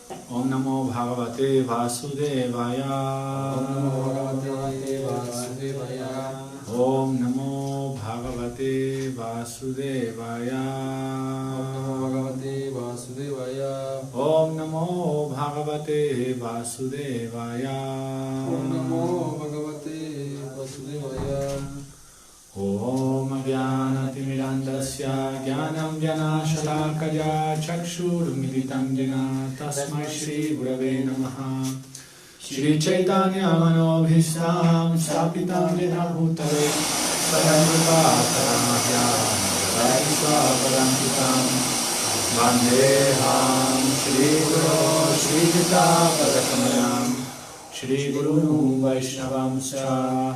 Om Namo Bhagavate Vasudevaya. Om Namo Bhagavate Vasudevaya. Om Namo Bhagavate Vasudevaya. Om Namo Bhagavate Vasudevaya. Om Jnanatirmirandasya Jnanam Janashalakaya Chakshurmilitam Jena Tasmai Shri Gurave Namaha. Shri Chaitanya Manobhishtam Stapitam Jena Bhutale Saramrupa Paramahyam Radhaisva Parampitam Vandeham Shri Guru Shri Jita Padakamayam Shri Guru Vaishnavam Cha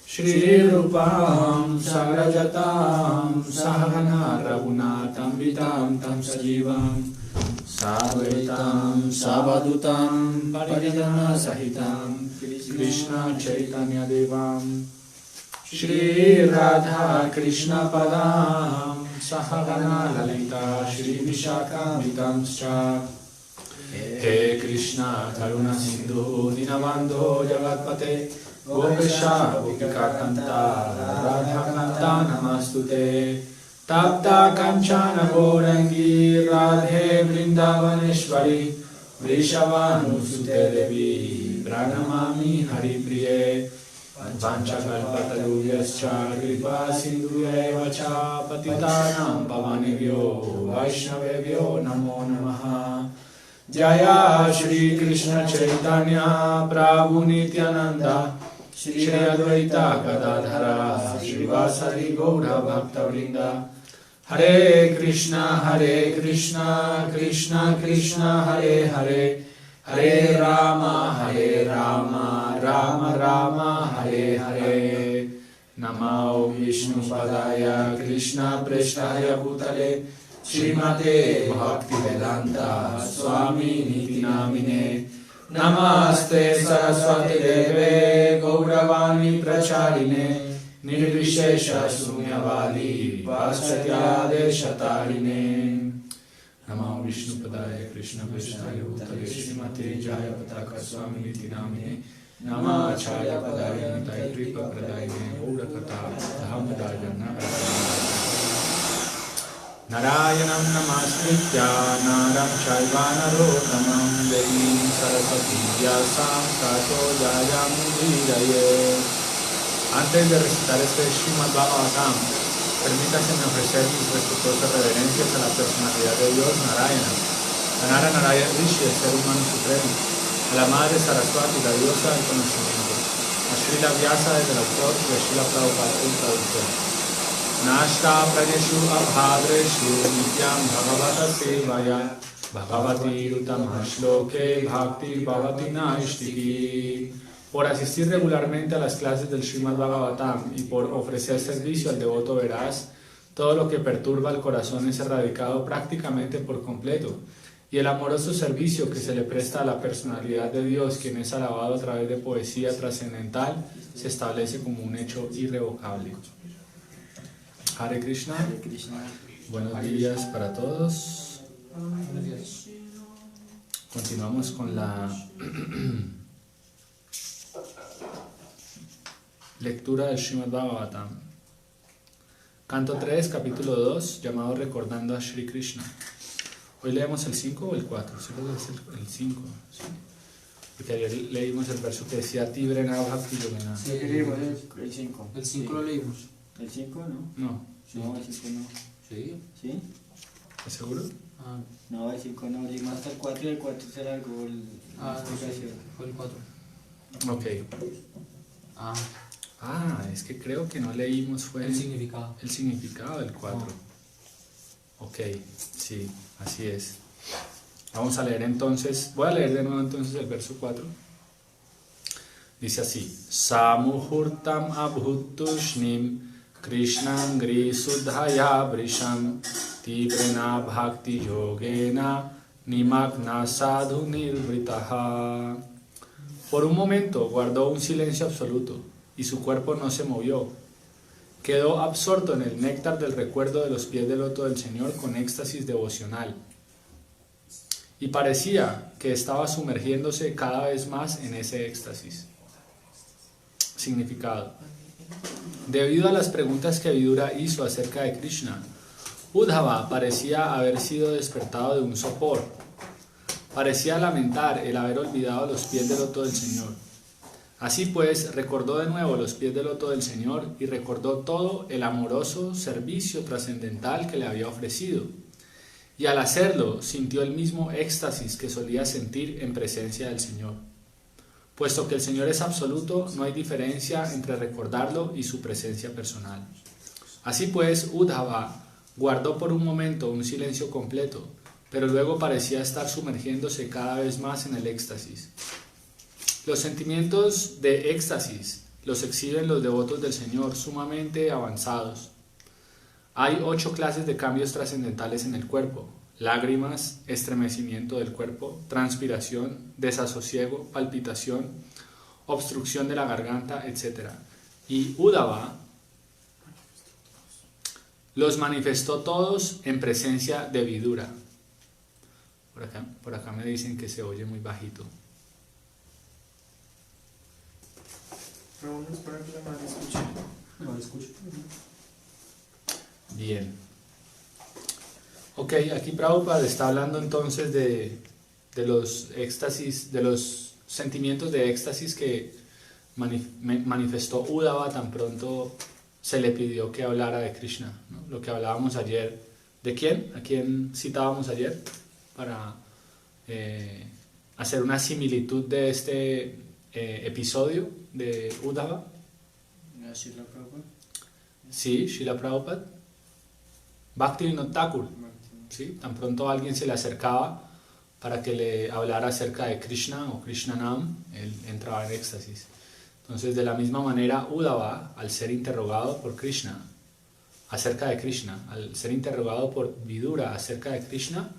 Shri Rupam Sagrajatam Sahagana Raghunatam Vitam Tam Sajivam Sadvaitam Savadutam Parijana Sahitam Krishna Chaitanya Devam Shri Radha Krishna Padam Sahagana Lalita Shri Vishakam Vitam Cha He Krishna Karuna Sindhu Dinabandho Jagatpate Gopesha Gopika Kanta Radha Kanta Namastute Tapta Kanchana Gorangi Radhe Vrindavaneshwari Vrishavanusute Devi Pranamami Haripriye Vanchakalpatarubhyascha Kripa Sindhuyeva Cha Patitanam Pavanebhyo Vaishnavebhyo Namo Namaha. Jaya Shri Krishna Chaitanya Prabhu Nityananda Shri Advaita Gadadhara Shri Vasari Gaura Bhakta Vrinda. Hare Krishna Krishna Krishna Hare Hare Hare Rama Rama Rama Hare Hare. Namo Vishnu Padaya Krishna Preshtaya Bhutale Srimate Bhaktivedanta Swami Niti Namine. Namaste Saraswati Deve Gauravani Pracharine Nirvishesha Sunyavadi Paschatya Deshatarine. Namo Vishnu Padaya Krishna Preshtaya Bhutale Srimate Jaya Pataka Swami Niti Namine. Namacharya Padaya Nitai Kripa Pradayane Gaurakata Dhamadajana Narayanam Namaskritya Naram Chaiva Narottamam Devim Saraswati Vyasam Tato Jayamudiraye. Antes de recitar este Srimad Bhagavatam, permítaseme ofrecer mis respetuosas reverencias a la personalidad de Dios Narayana, a Nara Narayana Rishi, el ser humano supremo, a la Madre Saraswati, la diosa del conocimiento, a Srila Vyasa, el autor, y a Srila Prabhupada, el traductor. Nashta prajeshu abhadreshu nityam bhagavata sevaya bhagavati utamashloke bhakti bhavati naishtiki. Por asistir regularmente a las clases del Srimad Bhagavatam y por ofrecer servicio al devoto veraz, todo lo que perturba el corazón es erradicado prácticamente por completo, y el amoroso servicio que se le presta a la personalidad de Dios, quien es alabado a través de poesía trascendental, se establece como un hecho irrevocable. Hare Krishna. Hare Krishna. Buenos días para todos. Buenos días. Continuamos con la lectura del Srimad Bhagavatam. Canto 3, capítulo 2, llamado Recordando a Shri Krishna. Hoy leemos el 5 o el 4, seguro es el 5. ¿Sí? Porque ayer leímos el verso que decía Tibrena Bhakti Yogena. Sí, leímos el 5. El 5 lo leímos. ¿El 5 no? No, No, el 5 no. Sí. ¿Sí? ¿estás seguro? Ah, No, el 5 no. Leímos hasta el 4 y el 4 se largó la no sé. explicación. Fue el 4. Ok. Es que creo que no leímos fue El significado. el significado del 4. Ok, sí, así es. Vamos a leer entonces, voy a leer de nuevo entonces el verso 4. Dice así: Samuhurtam abhutushnim Krishnam grisudhaya vrisham Tibrena bhakti yogena Nimagna sadhu nirvritaha. Por un momento guardó un silencio absoluto y su cuerpo no se movió. Quedó absorto en el néctar del recuerdo de los pies del loto del Señor con éxtasis devocional. y parecía que estaba sumergiéndose cada vez más en ese éxtasis. Significado. Debido a las preguntas que Vidura hizo acerca de Krishna, Uddhava parecía haber sido despertado de un sopor. Parecía lamentar el haber olvidado los pies del loto del Señor. Así pues, recordó de nuevo los pies del loto del Señor y recordó todo el amoroso servicio trascendental que le había ofrecido. Y al hacerlo, sintió el mismo éxtasis que solía sentir en presencia del Señor. Puesto que el Señor es absoluto, no hay diferencia entre recordarlo y su presencia personal. Así pues, Uddhava guardó por un momento un silencio completo, pero luego parecía estar sumergiéndose cada vez más en el éxtasis. Los sentimientos de éxtasis los exhiben los devotos del Señor sumamente avanzados. Hay 8 clases de cambios trascendentales en el cuerpo: lágrimas, estremecimiento del cuerpo, transpiración, desasosiego, palpitación, obstrucción de la garganta, etc. Y Uddhava los manifestó todos en presencia de Vidura. Por acá me dicen que se oye muy bajito. Raúl, es para que la madre escuche. No, escucho. Bien. Ok, aquí Prabhupada está hablando entonces de los éxtasis, de los sentimientos de éxtasis que manifestó Uddhava tan pronto se le pidió que hablara de Krishna, ¿no? Lo que hablábamos ayer. ¿De quién? ¿A quién citábamos ayer? Para hacer una similitud de este episodio de Uddhava. Srila Prabhupada. Sí, Srila Prabhupada. Bhaktivinoda Thakur. ¿Sí? Tan pronto alguien se le acercaba para que le hablara acerca de Krishna o Krishnanam, él entraba en éxtasis. Entonces, de la misma manera, Uddhava, al ser interrogado por Krishna acerca de Krishna, al ser interrogado por Vidura acerca de Krishna,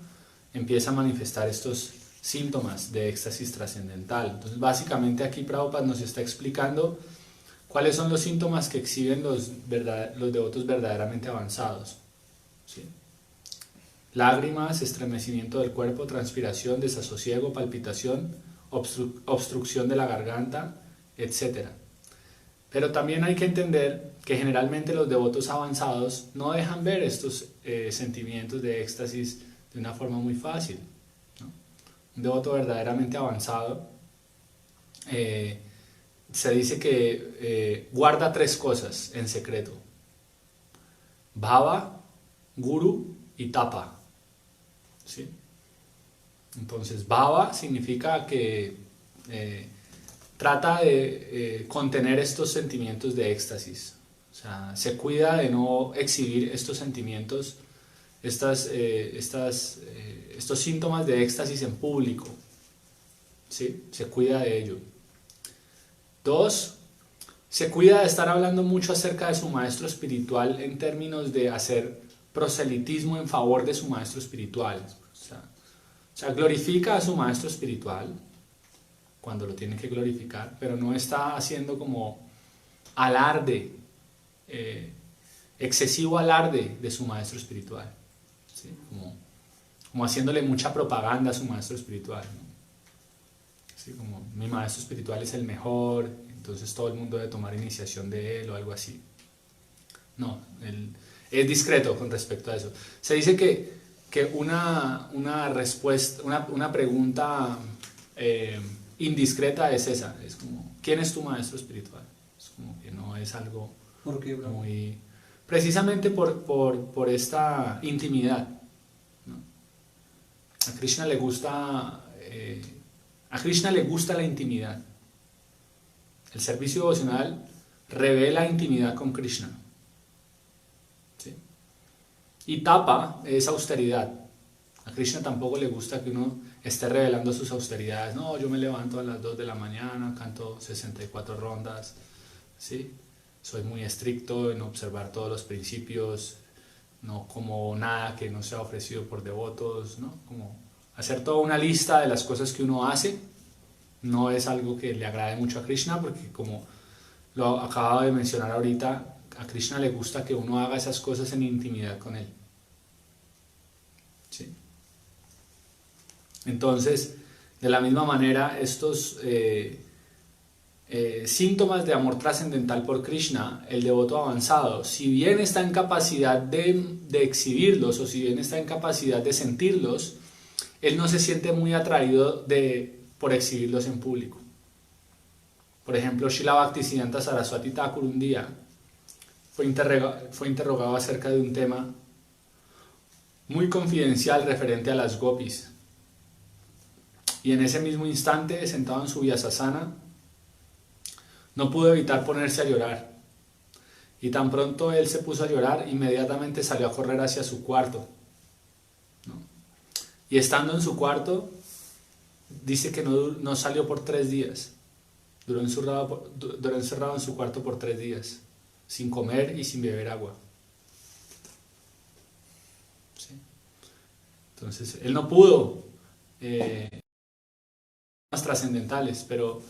empieza a manifestar estos síntomas de éxtasis trascendental. Entonces, básicamente aquí Prabhupada nos está explicando cuáles son los síntomas que exhiben los devotos verdaderamente avanzados. ¿Sí? Lágrimas, estremecimiento del cuerpo, transpiración, desasosiego, palpitación, obstrucción de la garganta, etc. Pero también hay que entender que generalmente los devotos avanzados no dejan ver estos sentimientos de éxtasis de una forma muy fácil, ¿no? Un devoto verdaderamente avanzado se dice que guarda 3 cosas en secreto: bhava, guru y tapa. ¿Sí? Entonces, bhava significa que trata de contener estos sentimientos de éxtasis. O sea, se cuida de no exhibir estos sentimientos, estos síntomas de éxtasis en público. ¿Sí? Se cuida de ello. 2, se cuida de estar hablando mucho acerca de su maestro espiritual en términos de hacer proselitismo en favor de su maestro espiritual. O sea, glorifica a su maestro espiritual cuando lo tiene que glorificar, pero no está haciendo como alarde, excesivo alarde de su maestro espiritual, ¿sí? Como haciéndole mucha propaganda a su maestro espiritual, ¿no? ¿Sí? Como mi maestro espiritual es el mejor, entonces todo el mundo debe tomar iniciación de él o algo así. No, él es discreto con respecto a eso. Se dice que una respuesta, una pregunta indiscreta es esa, es como, ¿quién es tu maestro espiritual? Es como que no es algo ¿Por qué, bro? muy... Precisamente por esta intimidad, ¿no? A Krishna le gusta la intimidad. El servicio devocional revela intimidad con Krishna. ¿Sí? Y tapa es austeridad. A Krishna tampoco le gusta que uno esté revelando sus austeridades. No, yo me levanto a las 2 de la mañana, canto 64 rondas, ¿sí? Soy muy estricto en observar todos los principios, no como nada que no sea ofrecido por devotos, ¿no? Como hacer toda una lista de las cosas que uno hace no es algo que le agrade mucho a Krishna, porque como lo acabo de mencionar ahorita, a Krishna le gusta que uno haga esas cosas en intimidad con él. ¿Sí? Entonces, de la misma manera, estos síntomas de amor trascendental por Krishna, el devoto avanzado, si bien está en capacidad de exhibirlos o si bien está en capacidad de sentirlos, él no se siente muy atraído por exhibirlos en público. Por ejemplo, Srila Bhaktisiddhanta Saraswati Thakur un día fue interrogado acerca de un tema muy confidencial referente a las gopis. Y en ese mismo instante, sentado en su vyasasana, no pudo evitar ponerse a llorar. Y tan pronto él se puso a llorar, inmediatamente salió a correr hacia su cuarto, ¿no? Y estando en su cuarto, dice que no salió por 3 días. Duró encerrado en su cuarto por 3 días, sin comer y sin beber agua. ¿Sí? Entonces, él no pudo más trascendentales, pero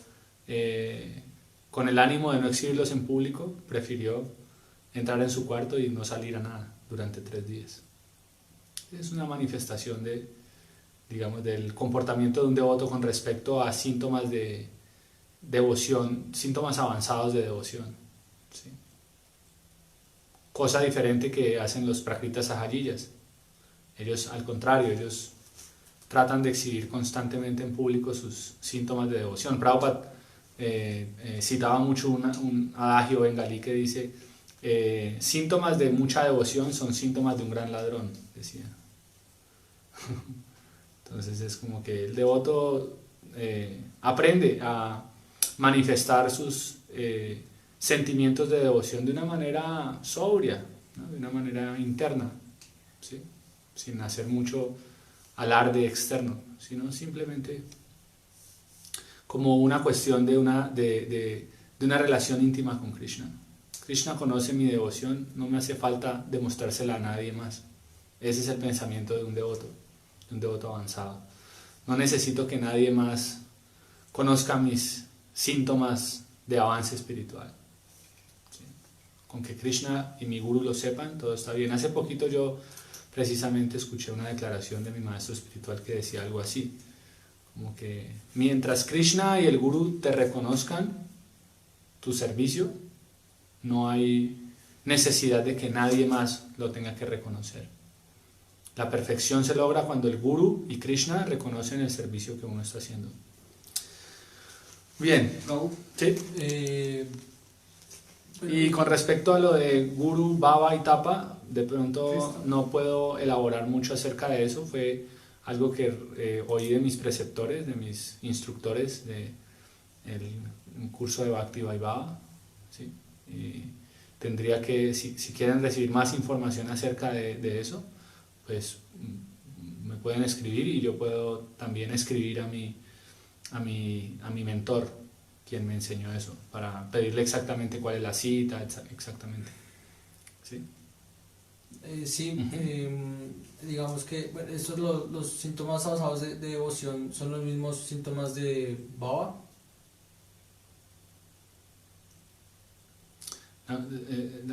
con el ánimo de no exhibirlos en público, prefirió entrar en su cuarto y no salir a nada durante 3 días. Es una manifestación del comportamiento de un devoto con respecto a síntomas de devoción, síntomas avanzados de devoción, ¿sí? Cosa diferente que hacen los prakritas sahajitas. Ellos, al contrario, ellos tratan de exhibir constantemente en público sus síntomas de devoción. Prabhupada citaba mucho un adagio bengalí que dice: síntomas de mucha devoción son síntomas de un gran ladrón, decía. Entonces es como que el devoto aprende a manifestar sus sentimientos de devoción de una manera sobria, ¿no? De una manera interna, ¿sí? Sin hacer mucho alarde externo, sino simplemente como una cuestión de una relación íntima con Krishna. Krishna conoce mi devoción, no me hace falta demostrársela a nadie más. Ese es el pensamiento de un devoto avanzado. No necesito que nadie más conozca mis síntomas de avance espiritual. ¿Sí? Con que Krishna y mi guru lo sepan, todo está bien. Hace poquito yo precisamente escuché una declaración de mi maestro espiritual que decía algo así, como que mientras Krishna y el guru te reconozcan tu servicio, no hay necesidad de que nadie más lo tenga que reconocer. La perfección se logra cuando el guru y Krishna reconocen el servicio que uno está haciendo. Bien. No. ¿Sí? Y con respecto a lo de guru, baba y tapa, de pronto no puedo elaborar mucho acerca de eso. Fue algo que oí de mis preceptores, de mis instructores del curso de Bhakti Vaibhava, ¿sí? Y tendría que, si quieren recibir más información acerca de eso, pues me pueden escribir y yo puedo también escribir a mi mentor, quien me enseñó eso, para pedirle exactamente cuál es la cita, exactamente. ¿Sí? Sí, digamos que bueno, estos los síntomas avanzados de devoción son los mismos síntomas de bhava.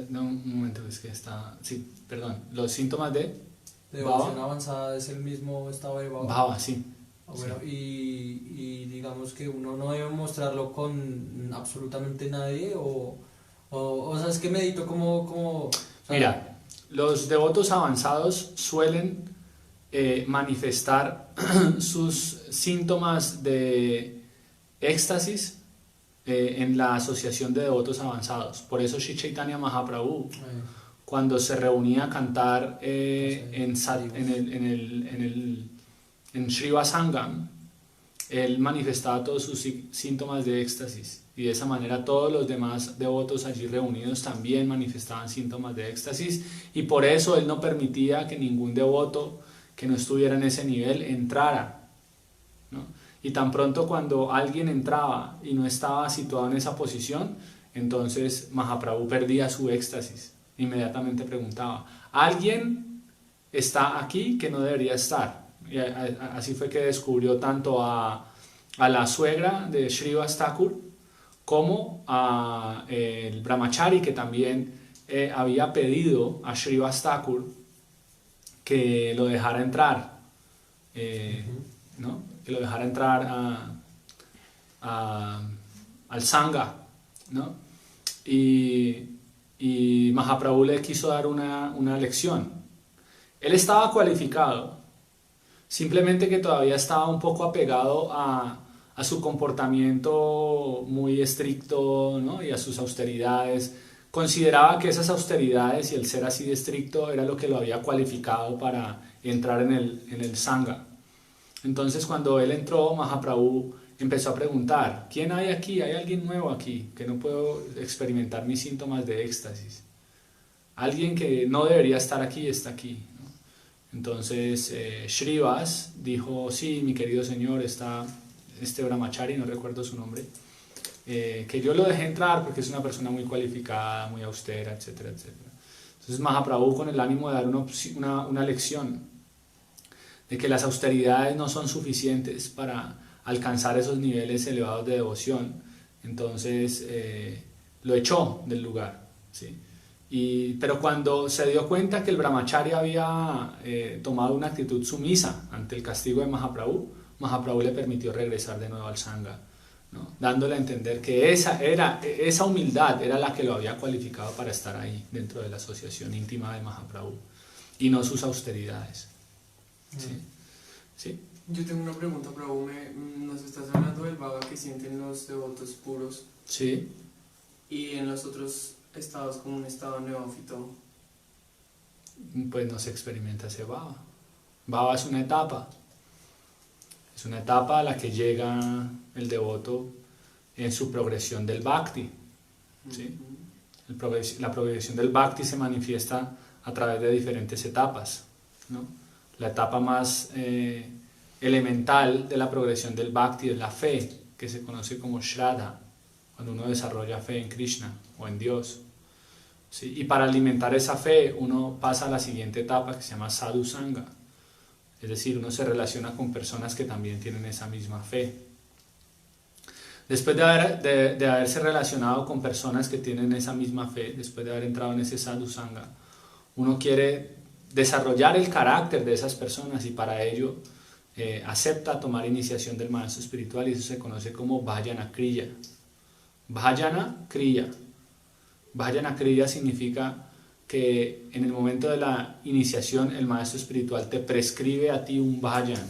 No, un momento, es que está... Sí, perdón. Los síntomas de Devoción avanzada es el mismo estado de bhava. Bhava, sí. Bueno, Sí. y digamos que uno no debe mostrarlo con absolutamente nadie o sea, es que medito como Mira, los devotos avanzados suelen manifestar sus síntomas de éxtasis en la asociación de devotos avanzados. Por eso Sri Chaitanya Mahaprabhu, cuando se reunía a cantar en Sriva Sangam, él manifestaba todos sus síntomas de éxtasis, y de esa manera todos los demás devotos allí reunidos también manifestaban síntomas de éxtasis, y por eso él no permitía que ningún devoto que no estuviera en ese nivel entrara, ¿no? Y tan pronto cuando alguien entraba y no estaba situado en esa posición, entonces Mahaprabhu perdía su éxtasis. Inmediatamente preguntaba: ¿alguien está aquí que no debería estar? Y así fue que descubrió tanto a la suegra de Srivas Thakur como a el brahmachari, que también había pedido a Srivas Thakur que lo dejara entrar ¿no? Que lo dejara entrar al Sangha, ¿no? Y Mahaprabhu le quiso dar una lección. Él estaba cualificado, simplemente que todavía estaba un poco apegado a su comportamiento muy estricto, ¿no? Y a sus austeridades. Consideraba que esas austeridades y el ser así de estricto era lo que lo había cualificado para entrar en el Sangha. Entonces cuando él entró, Mahaprabhu empezó a preguntar: ¿quién hay aquí? ¿Hay alguien nuevo aquí? Que no puedo experimentar mis síntomas de éxtasis. Alguien que no debería estar aquí está aquí, ¿no? Entonces Shrivas dijo: sí, mi querido señor, está este brahmachari, no recuerdo su nombre, que yo lo dejé entrar porque es una persona muy cualificada, muy austera, etcétera, etcétera. Entonces Mahaprabhu, con el ánimo de dar una lección de que las austeridades no son suficientes para alcanzar esos niveles elevados de devoción, entonces lo echó del lugar, ¿sí? Pero cuando se dio cuenta que el brahmachari había tomado una actitud sumisa ante el castigo de Mahaprabhu, Mahaprabhu le permitió regresar de nuevo al Sangha, ¿no? Dándole a entender que esa humildad era la que lo había cualificado para estar ahí dentro de la asociación íntima de Mahaprabhu, y no sus austeridades. ¿Sí? ¿Sí? Yo tengo una pregunta, Prabhu. Nos estás hablando del bhava que sienten los devotos puros. Sí. Y en los otros estados, como un estado neófito. Pues no se experimenta ese bhava. Bhava es una etapa. Es una etapa a la que llega el devoto en su progresión del bhakti, ¿sí? La progresión del bhakti se manifiesta a través de diferentes etapas, ¿no? La etapa más elemental de la progresión del bhakti es la fe, que se conoce como shraddha, cuando uno desarrolla fe en Krishna o en Dios, ¿sí? Y para alimentar esa fe uno pasa a la siguiente etapa, que se llama sadhu sangha. Es decir, uno se relaciona con personas que también tienen esa misma fe. Después de haberse relacionado con personas que tienen esa misma fe, después de haber entrado en ese sadhu sangha, uno quiere desarrollar el carácter de esas personas, y para ello acepta tomar iniciación del maestro espiritual, y eso se conoce como bhajana kriya. Bhajana kriya. Bhajana kriya significa que en el momento de la iniciación el maestro espiritual te prescribe a ti un bhajan,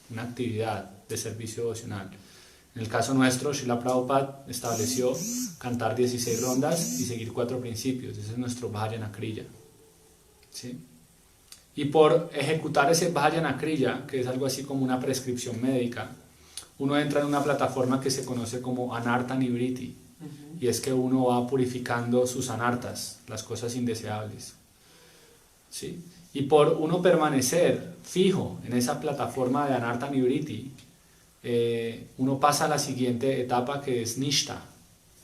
una actividad de servicio devocional. En el caso nuestro, Srila Prabhupada estableció cantar 16 rondas y seguir 4 principios. Ese es nuestro bhajana kriya, ¿sí? Y por ejecutar ese bhajana kriya, que es algo así como una prescripción médica, uno entra en una plataforma que se conoce como anartha nivriti. Y es que uno va purificando sus anartas, las cosas indeseables, ¿sí? Y por uno permanecer fijo en esa plataforma de anartha nivriti, uno pasa a la siguiente etapa, que es nishta.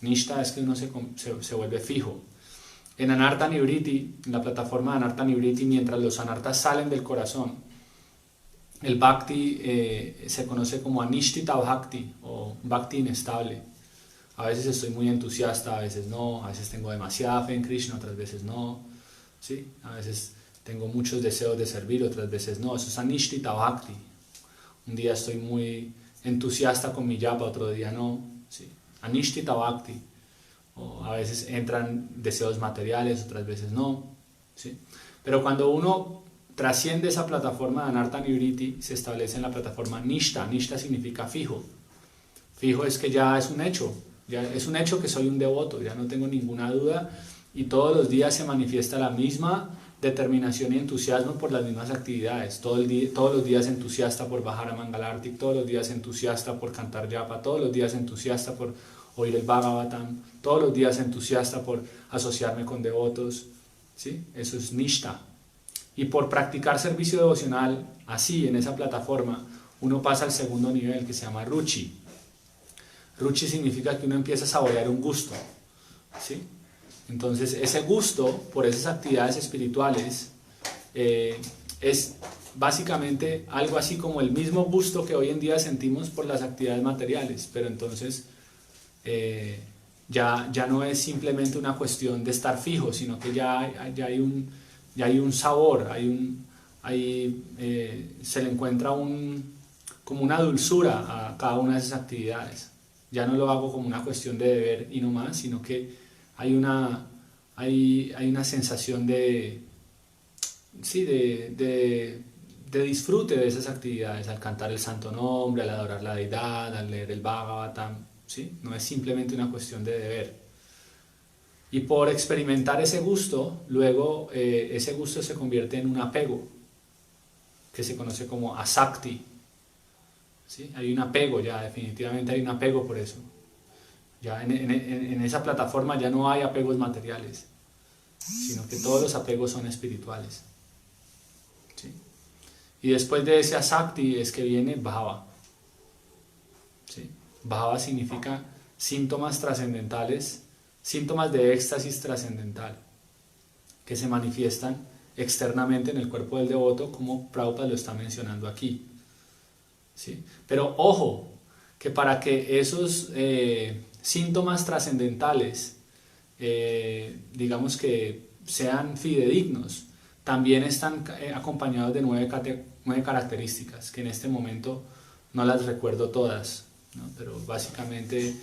Nishta es que uno se vuelve fijo. En anartha nivriti, en la plataforma de anartha nivriti, mientras los anartas salen del corazón, el bhakti se conoce como anishtita bhakti, o bhakti inestable. A veces estoy muy entusiasta, a veces no, a veces tengo demasiada fe en Krishna, otras veces no, ¿sí? A veces tengo muchos deseos de servir, otras veces no. Eso es anishtita bhakti. Un día estoy muy entusiasta con mi japa, otro día no, ¿sí? Anishtita bhakti. O a veces entran deseos materiales, otras veces no, ¿sí? Pero cuando uno trasciende esa plataforma de anartha nivriti, se establece en la plataforma nishta. Nishta significa fijo. Fijo es que ya es un hecho. Ya es un hecho que soy un devoto, ya no tengo ninguna duda, y todos los días se manifiesta la misma determinación y entusiasmo por las mismas actividades. Todos los días entusiasta por bajar a Mangalarti, todos los días entusiasta por cantar japa, todos los días entusiasta por oír el Bhagavatam, todos los días entusiasta por asociarme con devotos, ¿sí? Eso es nishta. Y por practicar servicio devocional así, en esa plataforma, uno pasa al segundo nivel, que se llama ruchi. Ruchi significa que uno empieza a saborear un gusto, ¿sí? Entonces ese gusto por esas actividades espirituales es básicamente algo así como el mismo gusto que hoy en día sentimos por las actividades materiales, pero entonces ya no es simplemente una cuestión de estar fijo, sino que ya hay un sabor, se le encuentra como una dulzura a cada una de esas actividades. Ya no lo hago como una cuestión de deber y no más, sino que hay una sensación de disfrute de esas actividades, al cantar el santo nombre, al adorar la deidad, al leer el Bhagavatam, ¿sí? No es simplemente una cuestión de deber. Y por experimentar ese gusto, luego ese gusto se convierte en un apego, que se conoce como asakti. ¿Sí? Hay un apego ya, definitivamente hay un apego por eso. Ya en esa plataforma ya no hay apegos materiales, sino que todos los apegos son espirituales. ¿Sí? Y después de ese asakti es que viene bhava. ¿Sí? Bhava significa síntomas trascendentales, síntomas de éxtasis trascendental, que se manifiestan externamente en el cuerpo del devoto, como Prabhupada lo está mencionando aquí. ¿Sí? Pero ojo, que para que esos síntomas trascendentales, digamos que sean fidedignos, también están acompañados de 9 características, que en este momento no las recuerdo todas, ¿no? Pero básicamente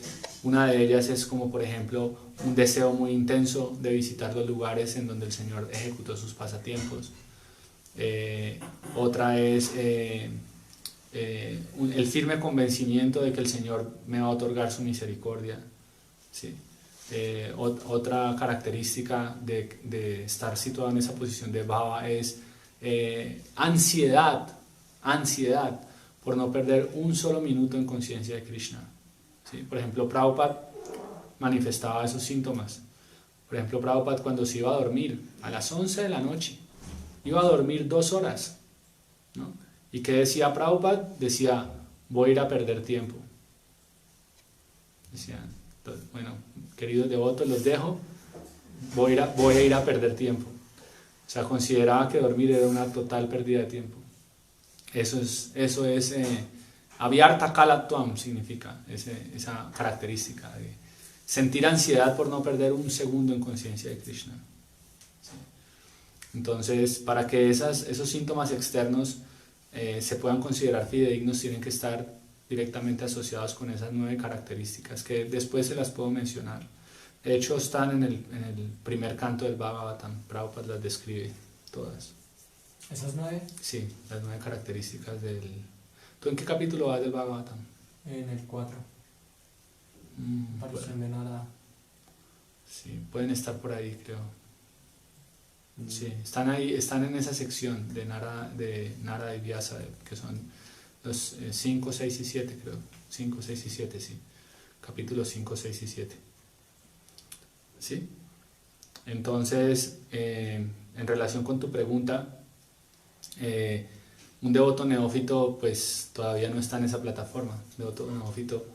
una de ellas es como, por ejemplo, un deseo muy intenso de visitar los lugares en donde el Señor ejecutó sus pasatiempos. Otra es el firme convencimiento de que el Señor me va a otorgar su misericordia. ¿Sí? Otra característica de estar situado en esa posición de bhava es ansiedad por no perder un solo minuto en conciencia de Krishna. ¿Sí? Por ejemplo, Prabhupada manifestaba esos síntomas. Por ejemplo, Prabhupada, cuando se iba a dormir a las 11 de la noche, iba a dormir 2 horas, ¿no? ¿Y qué decía Prabhupada? Decía, voy a ir a perder tiempo. Decía, bueno, queridos devotos, los dejo, voy a ir a perder tiempo. O sea, consideraba que dormir era una total pérdida de tiempo. Eso es Avyartha Kalatvam significa esa característica de sentir ansiedad por no perder un segundo en conciencia de Krishna. ¿Sí? Entonces, para que esos síntomas externos se puedan considerar fidedignos, tienen que estar directamente asociados con esas 9 características, que después se las puedo mencionar. De hecho, están en el primer canto del Bhagavatam. Prabhupada las describe todas. ¿Esas 9? Sí, las 9 características del... ¿Tú en qué capítulo vas del Bhagavatam? En el 4. Aparición de Narada. Sí, pueden estar por ahí, creo. Sí, están ahí, están en esa sección de Narada y Vyasa, que son los 5, 6 y 7, creo. 5, 6 y 7, sí. Capítulos 5, 6 y 7. ¿Sí? Entonces, en relación con tu pregunta, un devoto neófito pues todavía no está en esa plataforma. Un devoto neófito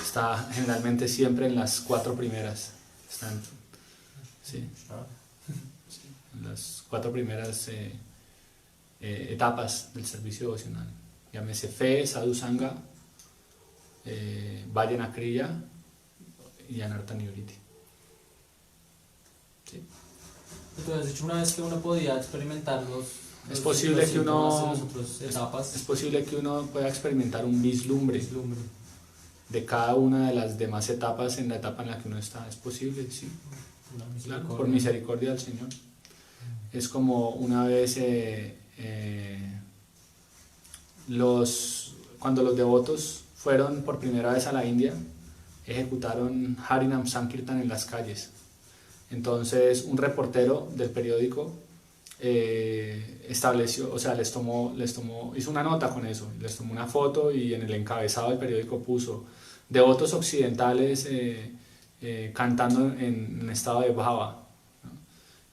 está generalmente siempre en las 4 primeras. Están, sí, en las 4 primeras etapas del servicio devocional. Llámese fe, sadhu sangha, vajana kriya y anartha nivriti. ¿Sí? Tú has dicho una vez que uno podía experimentar Es posible que uno etapas. Es posible que uno pueda experimentar un vislumbre de cada una de las demás etapas en la etapa en la que uno está. Es posible, sí. Claro, por misericordia del Señor. Es como una vez cuando los devotos fueron por primera vez a la India, ejecutaron Harinam Sankirtan en las calles. Entonces un reportero del periódico estableció, o sea, hizo una nota con eso, les tomó una foto y en el encabezado del periódico puso devotos occidentales cantando en estado de bhava, ¿no?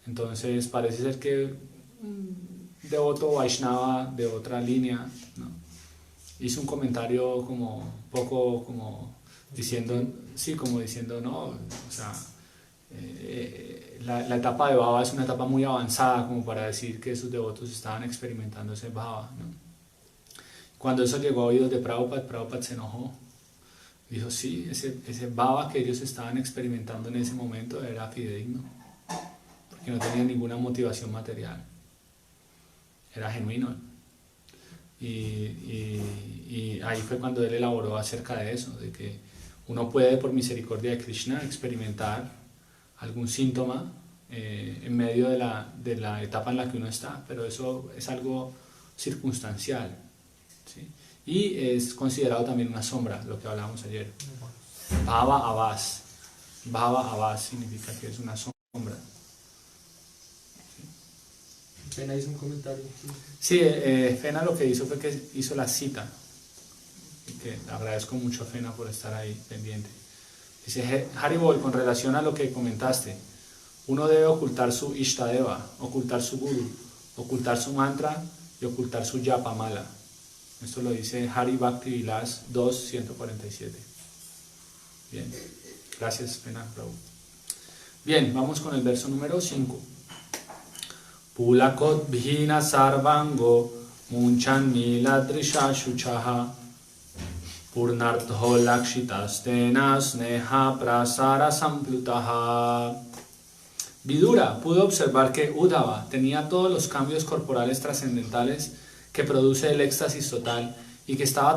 Entonces parece ser que un devoto Vaishnava de otra línea, ¿no?, hizo un comentario como poco como diciendo, sí, como diciendo, no, o sea, la etapa de bhava es una etapa muy avanzada como para decir que sus devotos estaban experimentando ese bhava, ¿no? Cuando eso llegó a oídos de Prabhupada, Prabhupada se enojó. Dijo, sí, ese bhava que ellos estaban experimentando en ese momento era fidedigno, porque no tenía ninguna motivación material, era genuino. y ahí fue cuando él elaboró acerca de eso, de que uno puede por misericordia de Krishna experimentar algún síntoma en medio de la etapa en la que uno está, pero eso es algo circunstancial, ¿sí? Y es considerado también una sombra, lo que hablábamos ayer. Bhava Avas. Bhava Avas significa que es una sombra. Pena hizo un comentario. Sí, Fena lo que hizo fue que hizo la cita, y que agradezco mucho a Fena por estar ahí pendiente. Dice Haribol, con relación a lo que comentaste, uno debe ocultar su Ishtadeva, ocultar su Guru, ocultar su mantra y ocultar su Japa mala. Esto lo dice Hari Bhakti Vilas 2.147. Bien, gracias Fena Prabhu. Bien, vamos con el verso número 5. Pulakot bhina sarvango munchan miladrisha shuchaha purnartho lakshitastena sneha prasara samplutaha. Vidura pudo observar que Uddhava tenía todos los cambios corporales trascendentales que produce el éxtasis total y que estaba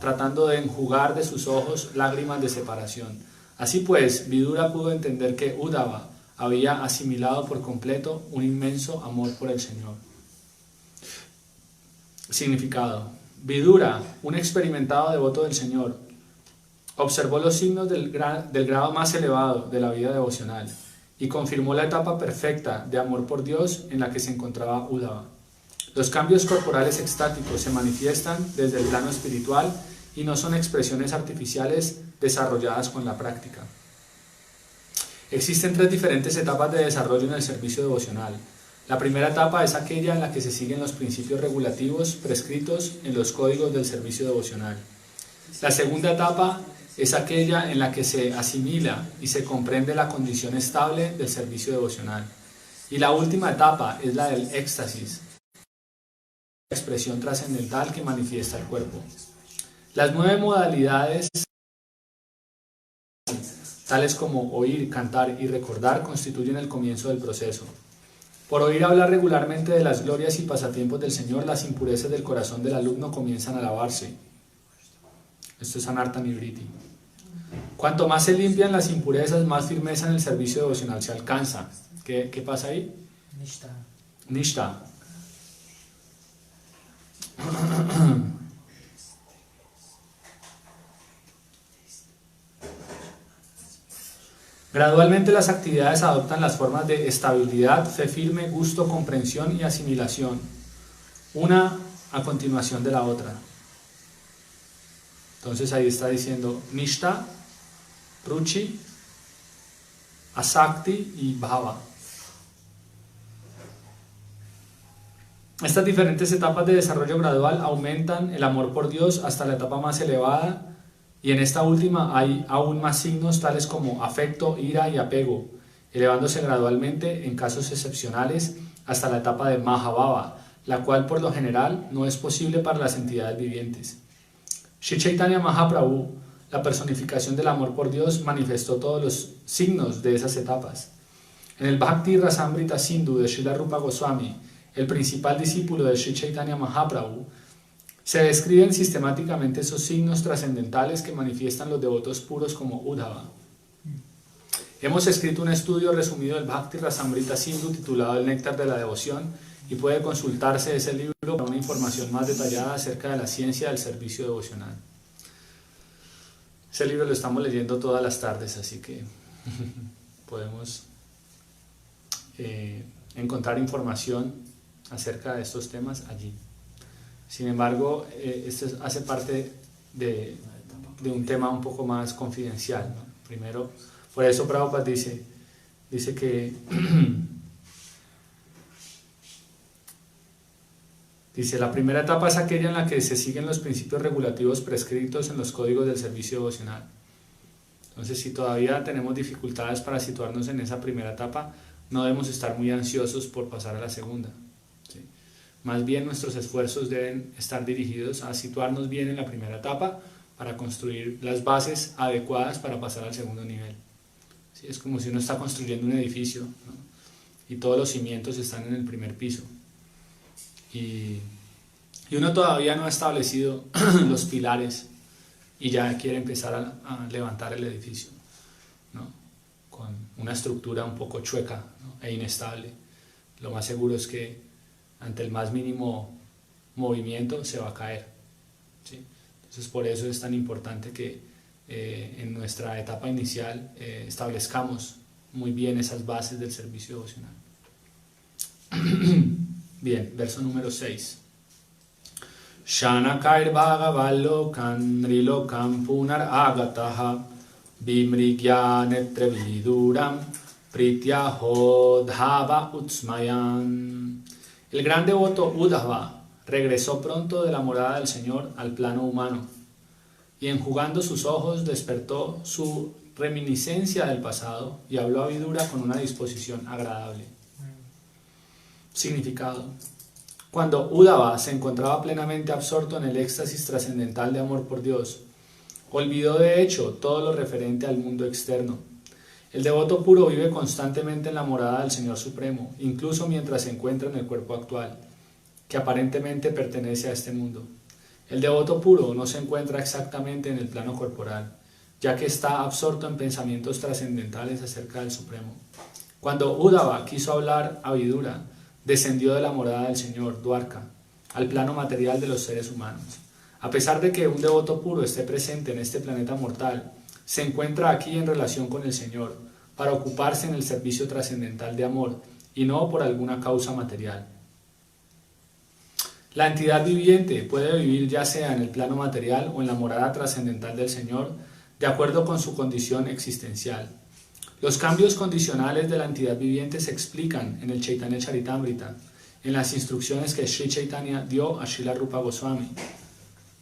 tratando de enjugar de sus ojos lágrimas de separación. Así pues, Vidura pudo entender que Uddhava había asimilado por completo un inmenso amor por el Señor. Significado. Vidura, un experimentado devoto del Señor, observó los signos del grado más elevado de la vida devocional y confirmó la etapa perfecta de amor por Dios en la que se encontraba Uddhava. Los cambios corporales extáticos se manifiestan desde el plano espiritual y no son expresiones artificiales desarrolladas con la práctica. Existen 3 diferentes etapas de desarrollo en el servicio devocional. La primera etapa es aquella en la que se siguen los principios regulativos prescritos en los códigos del servicio devocional. La segunda etapa es aquella en la que se asimila y se comprende la condición estable del servicio devocional. Y la última etapa es la del éxtasis, la expresión trascendental que manifiesta el cuerpo. Las 9 modalidades, tales como oír, cantar y recordar, constituyen el comienzo del proceso. Por oír hablar regularmente de las glorias y pasatiempos del Señor, las impurezas del corazón del alumno comienzan a lavarse. Esto es Anarta Nivriti. Cuanto más se limpian las impurezas, más firmeza en el servicio devocional se alcanza. ¿Qué pasa ahí? Nishta. Gradualmente las actividades adoptan las formas de estabilidad, fe firme, gusto, comprensión y asimilación, una a continuación de la otra. Entonces ahí está diciendo Nishta, Ruchi, Asakti y Bhava. Estas diferentes etapas de desarrollo gradual aumentan el amor por Dios hasta la etapa más elevada, y en esta última hay aún más signos tales como afecto, ira y apego, elevándose gradualmente en casos excepcionales hasta la etapa de Mahabhava, la cual por lo general no es posible para las entidades vivientes. Sri Chaitanya Mahaprabhu, la personificación del amor por Dios, manifestó todos los signos de esas etapas. En el Bhakti Rasamrita Sindhu de Srila Rupa Goswami, el principal discípulo de Sri Chaitanya Mahaprabhu, se describen sistemáticamente esos signos trascendentales que manifiestan los devotos puros como Uddhava. Hemos escrito un estudio resumido del Bhakti Rasamrita Sindhu titulado El Néctar de la Devoción, y puede consultarse ese libro para una información más detallada acerca de la ciencia del servicio devocional. Ese libro lo estamos leyendo todas las tardes, así que podemos encontrar información acerca de estos temas allí. Sin embargo, esto hace parte de un tema un poco más confidencial, ¿no? Primero, por eso Prabhupada dice que la primera etapa es aquella en la que se siguen los principios regulativos prescritos en los códigos del servicio devocional. Entonces, si todavía tenemos dificultades para situarnos en esa primera etapa, no debemos estar muy ansiosos por pasar a la segunda, ¿sí? Más bien nuestros esfuerzos deben estar dirigidos a situarnos bien en la primera etapa para construir las bases adecuadas para pasar al segundo nivel, ¿sí? Es como si uno está construyendo un edificio, ¿no? Y todos los cimientos están en el primer piso. Y y uno todavía no ha establecido los pilares y ya quiere empezar a levantar el edificio, ¿no? Con una estructura un poco chueca, ¿no? E inestable. Lo más seguro es que ante el más mínimo movimiento se va a caer, ¿sí? Entonces por eso es tan importante que en nuestra etapa inicial establezcamos muy bien esas bases del servicio devocional. Bien, verso número 6. Shanakair Bhagavalokan Nrilokam Punar Agataha Vimrigyanetre Viduram Prityaho Dhava Utsmayan. El gran devoto Uddhava regresó pronto de la morada del Señor al plano humano y enjugando sus ojos despertó su reminiscencia del pasado y habló a Vidura con una disposición agradable. Significado: cuando Uddhava se encontraba plenamente absorto en el éxtasis trascendental de amor por Dios, olvidó de hecho todo lo referente al mundo externo. El devoto puro vive constantemente en la morada del Señor Supremo, incluso mientras se encuentra en el cuerpo actual, que aparentemente pertenece a este mundo. El devoto puro no se encuentra exactamente en el plano corporal, ya que está absorto en pensamientos trascendentales acerca del Supremo. Cuando Uddhava quiso hablar a Vidura, descendió de la morada del Señor, Dwarka, al plano material de los seres humanos. A pesar de que un devoto puro esté presente en este planeta mortal, se encuentra aquí en relación con el Señor, para ocuparse en el servicio trascendental de amor, y no por alguna causa material. La entidad viviente puede vivir ya sea en el plano material o en la morada trascendental del Señor, de acuerdo con su condición existencial. Los cambios condicionales de la entidad viviente se explican en el Chaitanya Charitamrita, en las instrucciones que Sri Chaitanya dio a Srila Rupa Goswami.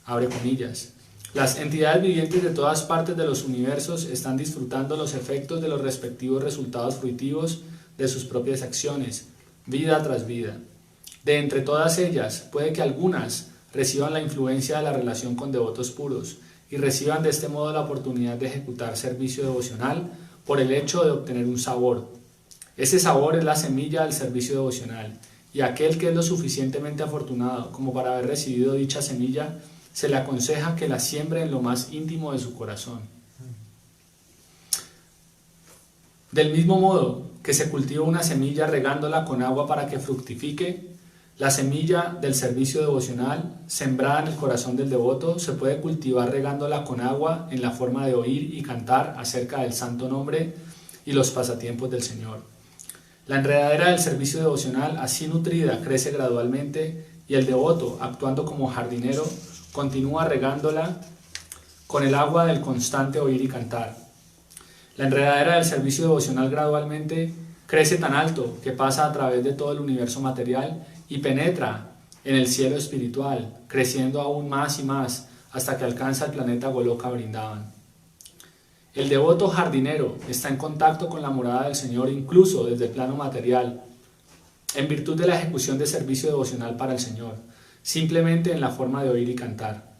Abre comillas. Las entidades vivientes de todas partes de los universos están disfrutando los efectos de los respectivos resultados fruitivos de sus propias acciones, vida tras vida. De entre todas ellas, puede que algunas reciban la influencia de la relación con devotos puros y reciban de este modo la oportunidad de ejecutar servicio devocional por el hecho de obtener un sabor. Ese sabor es la semilla del servicio devocional, y aquel que es lo suficientemente afortunado como para haber recibido dicha semilla, se le aconseja que la siembre en lo más íntimo de su corazón. Del mismo modo que se cultiva una semilla regándola con agua para que fructifique, la semilla del servicio devocional, sembrada en el corazón del devoto, se puede cultivar regándola con agua en la forma de oír y cantar acerca del santo nombre y los pasatiempos del Señor. La enredadera del servicio devocional, así nutrida, crece gradualmente y el devoto, actuando como jardinero, continúa regándola con el agua del constante oír y cantar. La enredadera del servicio devocional gradualmente crece tan alto que pasa a través de todo el universo material y penetra en el cielo espiritual, creciendo aún más y más hasta que alcanza el planeta Goloka Vrindavan. El devoto jardinero está en contacto con la morada del Señor incluso desde el plano material, en virtud de la ejecución de servicio devocional para el Señor, simplemente en la forma de oír y cantar.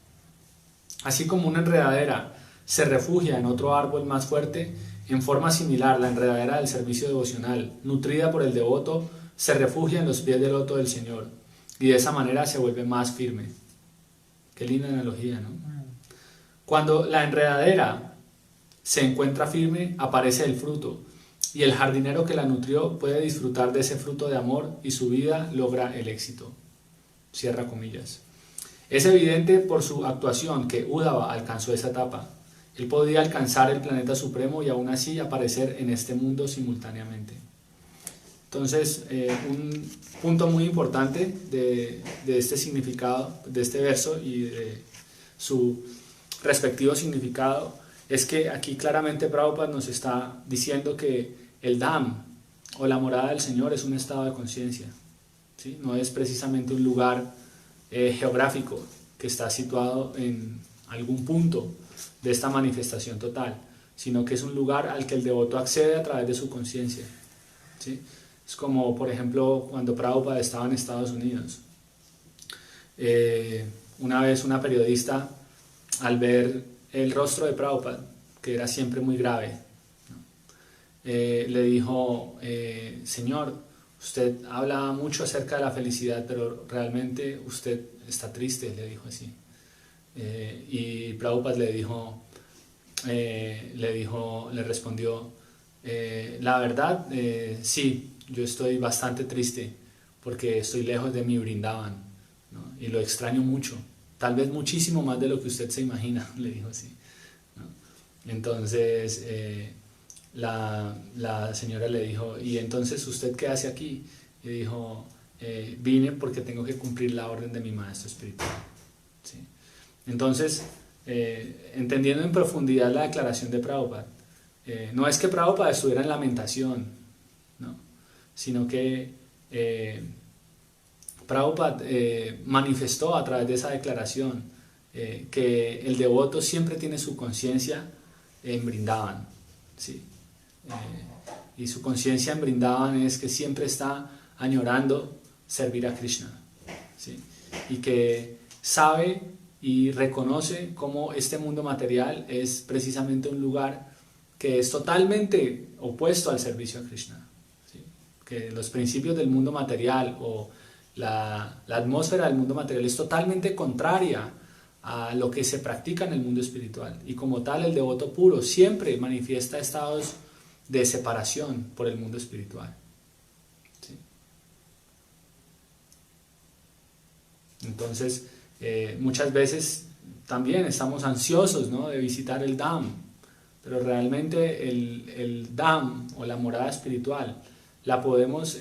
Así como una enredadera se refugia en otro árbol más fuerte, en forma similar la enredadera del servicio devocional, nutrida por el devoto, se refugia en los pies del loto del Señor y de esa manera se vuelve más firme. Qué linda analogía, ¿no? Cuando la enredadera se encuentra firme, aparece el fruto y el jardinero que la nutrió puede disfrutar de ese fruto de amor y su vida logra el éxito. Cierra comillas. Es evidente por su actuación que Uddhava alcanzó esa etapa. Él podía alcanzar el planeta supremo y aún así aparecer en este mundo simultáneamente. Entonces, un punto muy importante de este significado, de este verso y de su respectivo significado, es que aquí claramente Prabhupada nos está diciendo que el Dham o la morada del Señor es un estado de conciencia, ¿sí? No es precisamente un lugar geográfico que está situado en algún punto de esta manifestación total, sino que es un lugar al que el devoto accede a través de su conciencia, ¿sí? Es como, por ejemplo, cuando Prabhupada estaba en Estados Unidos. Una vez una periodista, al ver el rostro de Prabhupada, que era siempre muy grave, ¿no? Le dijo, Señor, usted habla mucho acerca de la felicidad, pero realmente usted está triste, le dijo así. Y Prabhupada le respondió, la verdad, sí, yo estoy bastante triste porque estoy lejos de mi Vrindavan, ¿no? Y lo extraño mucho, tal vez muchísimo más de lo que usted se imagina, le dijo así, ¿no? Entonces la señora le dijo, ¿y entonces usted qué hace aquí? Y dijo, vine porque tengo que cumplir la orden de mi maestro espiritual, ¿sí? Entonces, entendiendo en profundidad la declaración de Prabhupada, no es que Prabhupada estuviera en lamentación, ¿no? Sino que Prabhupada manifestó a través de esa declaración que el devoto siempre tiene su conciencia en Vrindavan, ¿sí? Y su conciencia en Vrindavan es que siempre está añorando servir a Krishna, ¿sí? Y que sabe y reconoce cómo este mundo material es precisamente un lugar que es totalmente opuesto al servicio a Krishna, ¿sí? Que los principios del mundo material o la atmósfera del mundo material es totalmente contraria a lo que se practica en el mundo espiritual, y como tal el devoto puro siempre manifiesta estados de separación por el mundo espiritual, ¿sí? Entonces muchas veces también estamos ansiosos, ¿no?, de visitar el Dham, pero realmente el Dham o la morada espiritual la podemos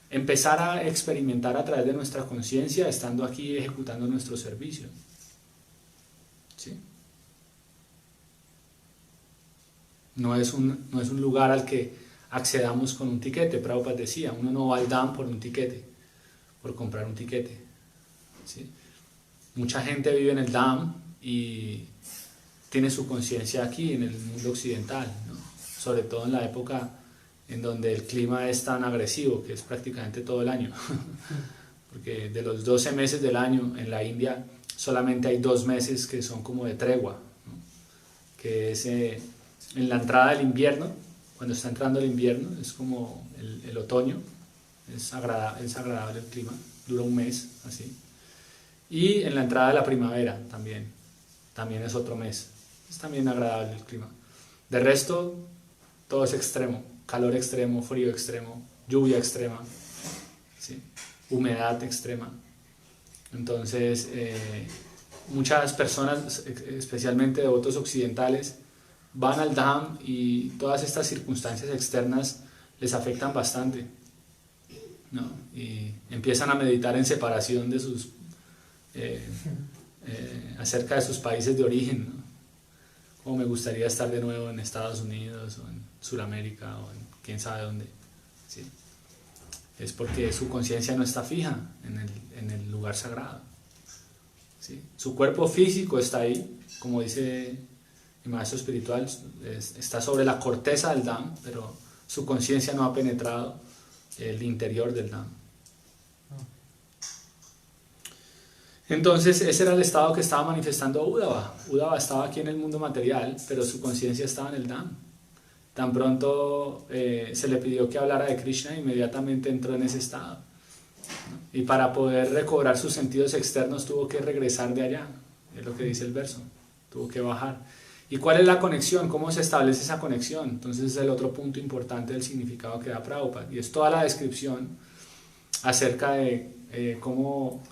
empezar a experimentar a través de nuestra conciencia estando aquí ejecutando nuestro servicio, ¿sí? No es un lugar al que accedamos con un tiquete. Prabhupada decía, uno no va al Dham por un tiquete, por comprar un tiquete, ¿sí? Mucha gente vive en el Dham y tiene su conciencia aquí en el mundo occidental, ¿no? Sobre todo en la época en donde el clima es tan agresivo, que es prácticamente todo el año. Porque de los 12 meses del año en la India solamente hay 2 meses que son como de tregua, ¿no? Que es en la entrada del invierno, cuando está entrando el invierno, es como el otoño, es agradable el clima, dura un mes, así. Y en la entrada de la primavera también es otro mes, es también agradable el clima. De resto, todo es extremo, calor extremo, frío extremo, lluvia extrema, ¿sí? Humedad extrema. Entonces, muchas personas, especialmente devotos occidentales, van al Dham y todas estas circunstancias externas les afectan bastante, ¿no? Y empiezan a meditar en separación de sus acerca de sus países de origen, ¿no? Como me gustaría estar de nuevo en Estados Unidos o en Sudamérica o en quién sabe dónde, ¿sí? Es porque su conciencia no está fija en el lugar sagrado, ¿sí? Su cuerpo físico está ahí, como dice mi maestro espiritual, está sobre la corteza del Dham, pero su conciencia no ha penetrado el interior del Dham. Entonces ese era el estado que estaba manifestando Uddhava. Uddhava estaba aquí en el mundo material, pero su conciencia estaba en el Dham. Tan pronto se le pidió que hablara de Krishna, inmediatamente entró en ese estado, ¿no? Y para poder recobrar sus sentidos externos tuvo que regresar de allá, es lo que dice el verso, tuvo que bajar. ¿Y cuál es la conexión? ¿Cómo se establece esa conexión? Entonces es el otro punto importante del significado que da Prabhupada, y es toda la descripción acerca de cómo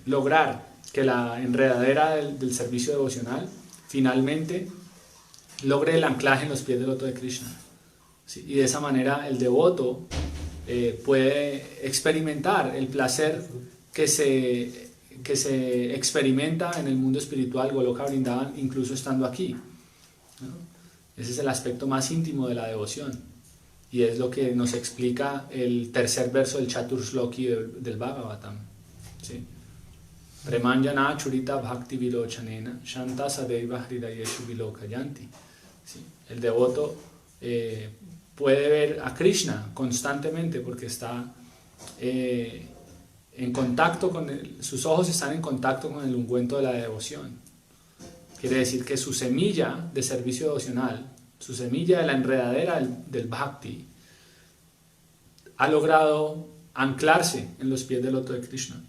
lograr que la enredadera del servicio devocional finalmente logre el anclaje en los pies del loto de Krishna, ¿sí? Y de esa manera el devoto puede experimentar el placer que se experimenta en el mundo espiritual, Goloka Vrindavan, incluso estando aquí, ¿no? Ese es el aspecto más íntimo de la devoción, y es lo que nos explica el tercer verso del Chaturshloki del Bhagavatam, ¿sí? Premanjana churita bhakti vilochanena shanta sadeva hridayeshu vilokayanti, ¿sí? El devoto puede ver a Krishna constantemente porque está en contacto con sus ojos están en contacto con el ungüento de la devoción. Quiere decir que su semilla de servicio devocional, su semilla de la enredadera del bhakti, ha logrado anclarse en los pies del loto de Krishna.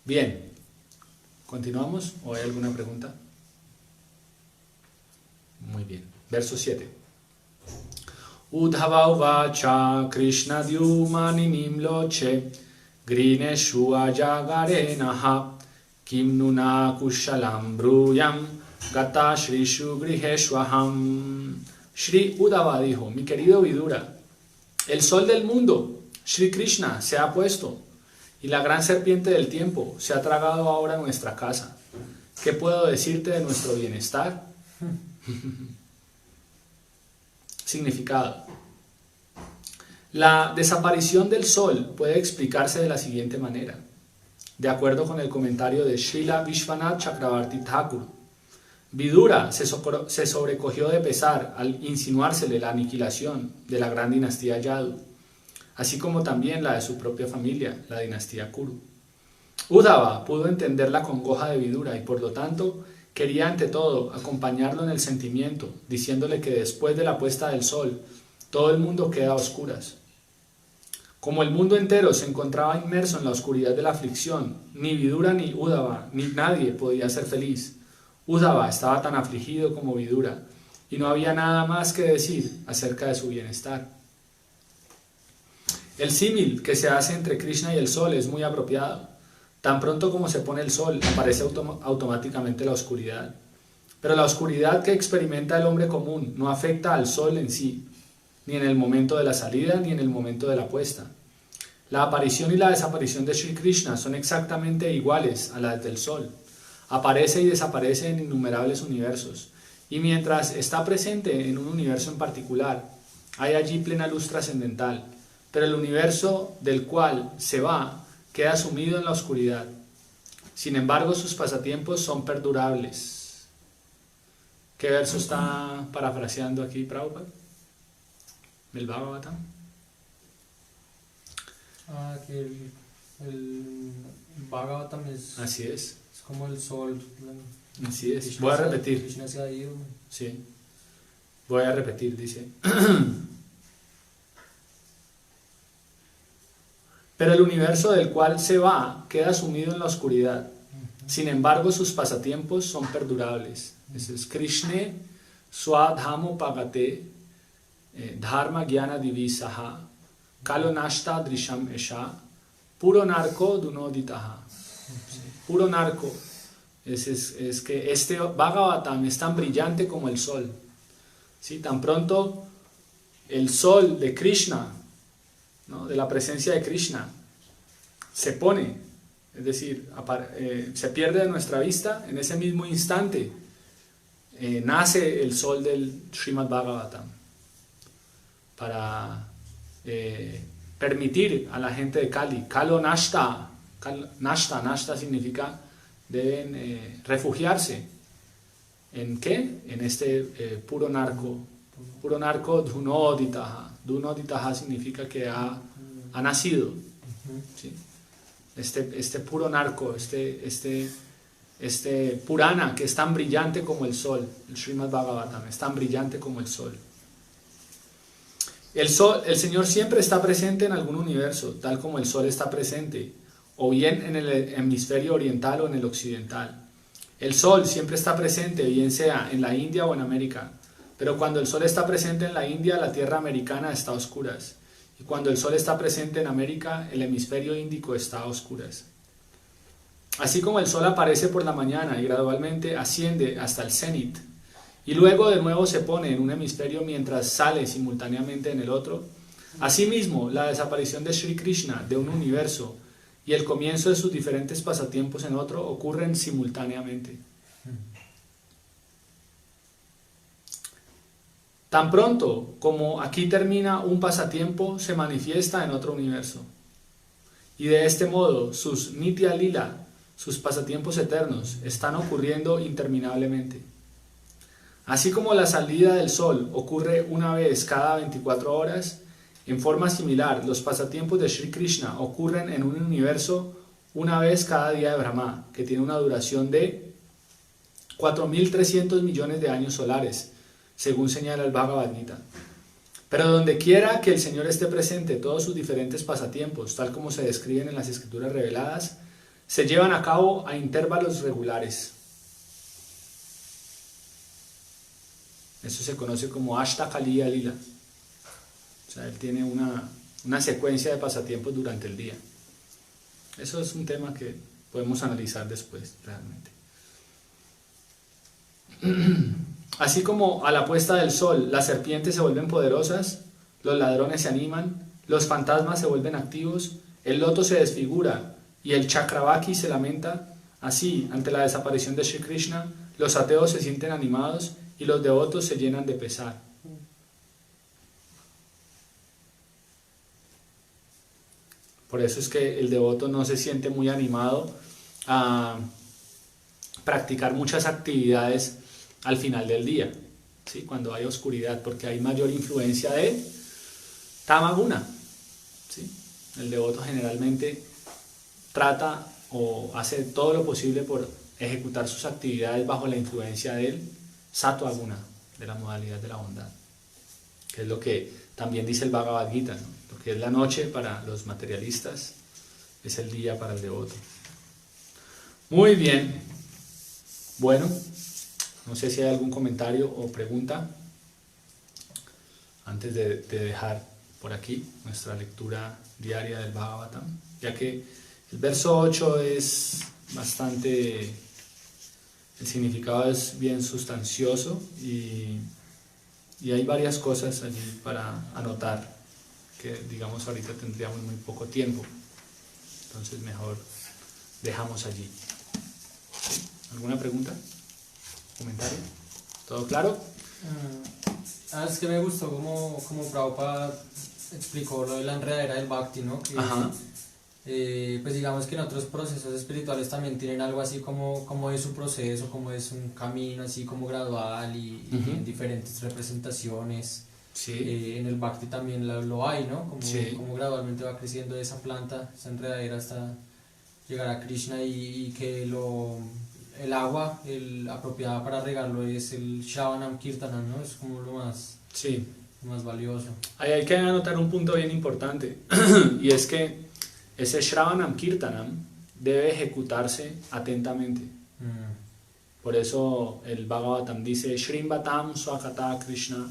Bien, ¿continuamos o hay alguna pregunta? Muy bien, verso 7. Uddhava uvacha Krishna dyumaninim loche grineshu ajagarenaha kim nuna kushalam bruyam gata shrishu griheshwaham. Shri Uddhava dijo, mi querido Vidura, el sol del mundo, Shri Krishna, se ha puesto y la gran serpiente del tiempo se ha tragado ahora nuestra casa. ¿Qué puedo decirte de nuestro bienestar? Significado. La desaparición del sol puede explicarse de la siguiente manera, de acuerdo con el comentario de Srila Vishwanath Chakravarti Thakur. Vidura se sobrecogió de pesar al insinuársele la aniquilación de la gran dinastía Yadu, así como también la de su propia familia, la dinastía Kuru. Uddhava pudo entender la congoja de Vidura y por lo tanto quería ante todo acompañarlo en el sentimiento, diciéndole que después de la puesta del sol todo el mundo queda a oscuras. Como el mundo entero se encontraba inmerso en la oscuridad de la aflicción, ni Vidura ni Uddhava ni nadie podía ser feliz. Uddhava estaba tan afligido como Vidura y no había nada más que decir acerca de su bienestar. El símil que se hace entre Krishna y el sol es muy apropiado. Tan pronto como se pone el sol, aparece automáticamente la oscuridad. Pero la oscuridad que experimenta el hombre común no afecta al sol en sí, ni en el momento de la salida ni en el momento de la puesta. La aparición y la desaparición de Sri Krishna son exactamente iguales a las del sol. Aparece y desaparece en innumerables universos, y mientras está presente en un universo en particular, hay allí plena luz trascendental, pero el universo del cual se va queda sumido en la oscuridad. Sin embargo, sus pasatiempos son perdurables. ¿Qué verso está parafraseando aquí Prabhupada? ¿El Bhagavatam? Que el Bhagavatam es... Así es. Es como el sol. Así es. Voy a repetir. Krishna se ha ido. Sí. Voy a repetir, dice. Pero el universo del cual se va queda sumido en la oscuridad. Sin embargo, sus pasatiempos son perdurables. Ese es Krishna Swadhamo Pagate Dharma Gyana Divisaha Kalo Nashta Drisham Esha Puro Narco Dunoditaha. Puro narco. Es que este Bhagavatam es tan brillante como el sol. ¿Sí? Tan pronto el sol de Krishna, ¿no? De la presencia de Krishna, se pone, es decir, se pierde de nuestra vista, en ese mismo instante nace el sol del Srimad Bhagavatam para permitir a la gente de Kali, Kalo Nashta, Nashta significa deben refugiarse. ¿En qué? En este puro narco. Puro narco Dhunoditaha. Dhunoditaha significa que ha nacido. ¿Sí? Este puro narco, este Purana que es tan brillante como el sol, el Srimad Bhagavatam es tan brillante como el sol. El Señor siempre está presente en algún universo, tal como el sol está presente, o bien en el hemisferio oriental o en el occidental. El sol siempre está presente, bien sea en la India o en América, pero cuando el sol está presente en la India, la tierra americana está a oscuras, y cuando el sol está presente en América, el hemisferio índico está a oscuras. Así como el sol aparece por la mañana y gradualmente asciende hasta el cenit, y luego de nuevo se pone en un hemisferio mientras sale simultáneamente en el otro, asimismo la desaparición de Sri Krishna de un universo y el comienzo de sus diferentes pasatiempos en otro ocurren simultáneamente. Tan pronto como aquí termina un pasatiempo, se manifiesta en otro universo. Y de este modo, sus Nitya Lila, sus pasatiempos eternos, están ocurriendo interminablemente. Así como la salida del sol ocurre una vez cada 24 horas, en forma similar, los pasatiempos de Sri Krishna ocurren en un universo una vez cada día de Brahma, que tiene una duración de 4.300 millones de años solares, según señala el Bhagavad Gita. Pero donde quiera que el Señor esté presente, todos sus diferentes pasatiempos, tal como se describen en las escrituras reveladas, se llevan a cabo a intervalos regulares. Eso se conoce como Ashtakaliya Lila. O sea, él tiene una secuencia de pasatiempos durante el día. Eso es un tema que podemos analizar después, realmente. Así como a la puesta del sol las serpientes se vuelven poderosas, los ladrones se animan, los fantasmas se vuelven activos, el loto se desfigura y el Chakravaki se lamenta, así, ante la desaparición de Shri Krishna, los ateos se sienten animados y los devotos se llenan de pesar. Por eso es que el devoto no se siente muy animado a practicar muchas actividades al final del día, ¿sí? Cuando hay oscuridad, porque hay mayor influencia de tamaguna, ¿sí? El devoto generalmente trata o hace todo lo posible por ejecutar sus actividades bajo la influencia del sattva-guna, de la modalidad de la bondad, que es lo que también dice el Bhagavad Gita, ¿no? Lo que es la noche para los materialistas es el día para el devoto. Muy bien. Bueno, no sé si hay algún comentario o pregunta antes de dejar por aquí nuestra lectura diaria del Bhagavatam, ya que el verso 8 es bastante, el significado es bien sustancioso y hay varias cosas allí para anotar que, digamos, ahorita tendríamos muy poco tiempo, entonces mejor dejamos allí. ¿Sí? ¿Alguna pregunta? ¿Comentario? ¿Todo claro? Es que me gustó como Prabhupada explicó lo de la enredadera del Bhakti, ¿no? Que, pues digamos que en otros procesos espirituales también tienen algo así como es su proceso, como es un camino así como gradual y en diferentes representaciones. Sí. En el Bhakti también lo hay, ¿no? Como gradualmente va creciendo esa planta, esa enredadera hasta llegar a Krishna y que el agua apropiada para regarlo es el Shravanam Kirtanam, ¿no? Es como lo más valioso. Ahí hay que anotar un punto bien importante y es que ese Shravanam Kirtanam debe ejecutarse atentamente. Por eso el Bhagavatam dice Shrimvatam Swakata Krishna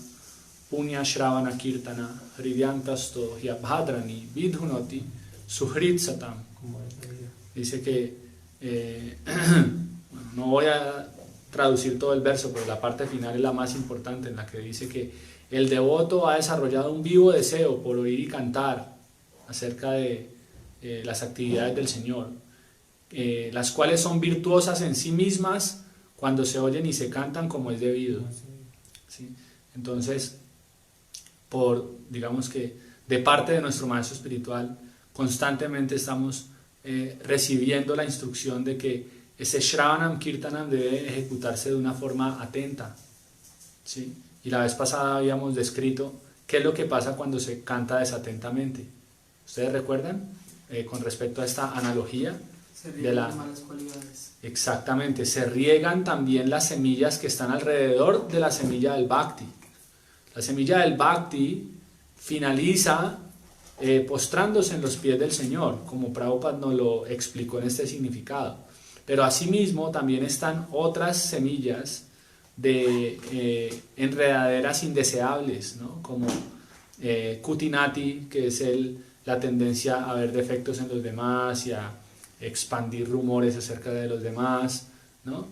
Punya Shravana Kirtana Hridyantasto Hyabhadrani Vidhunoti Suhrit Satam. Dice que no voy a traducir todo el verso, pero la parte final es la más importante, en la que dice que el devoto ha desarrollado un vivo deseo por oír y cantar acerca de las actividades del Señor, las cuales son virtuosas en sí mismas cuando se oyen y se cantan como es debido. ¿Sí? Entonces, digamos que de parte de nuestro maestro espiritual, constantemente estamos recibiendo la instrucción de que ese Shravanam Kirtanam debe ejecutarse de una forma atenta, ¿sí? Y la vez pasada habíamos descrito qué es lo que pasa cuando se canta desatentamente. ¿Ustedes recuerdan? Con respecto a esta analogía se riegan malas cualidades. Exactamente, se riegan también las semillas que están alrededor de la semilla del Bhakti. La semilla del Bhakti finaliza postrándose en los pies del Señor, como Prabhupada nos lo explicó en este significado. Pero asimismo también están otras semillas de enredaderas indeseables, ¿no? Como Kutinati, que es la tendencia a ver defectos en los demás y a expandir rumores acerca de los demás, ¿no?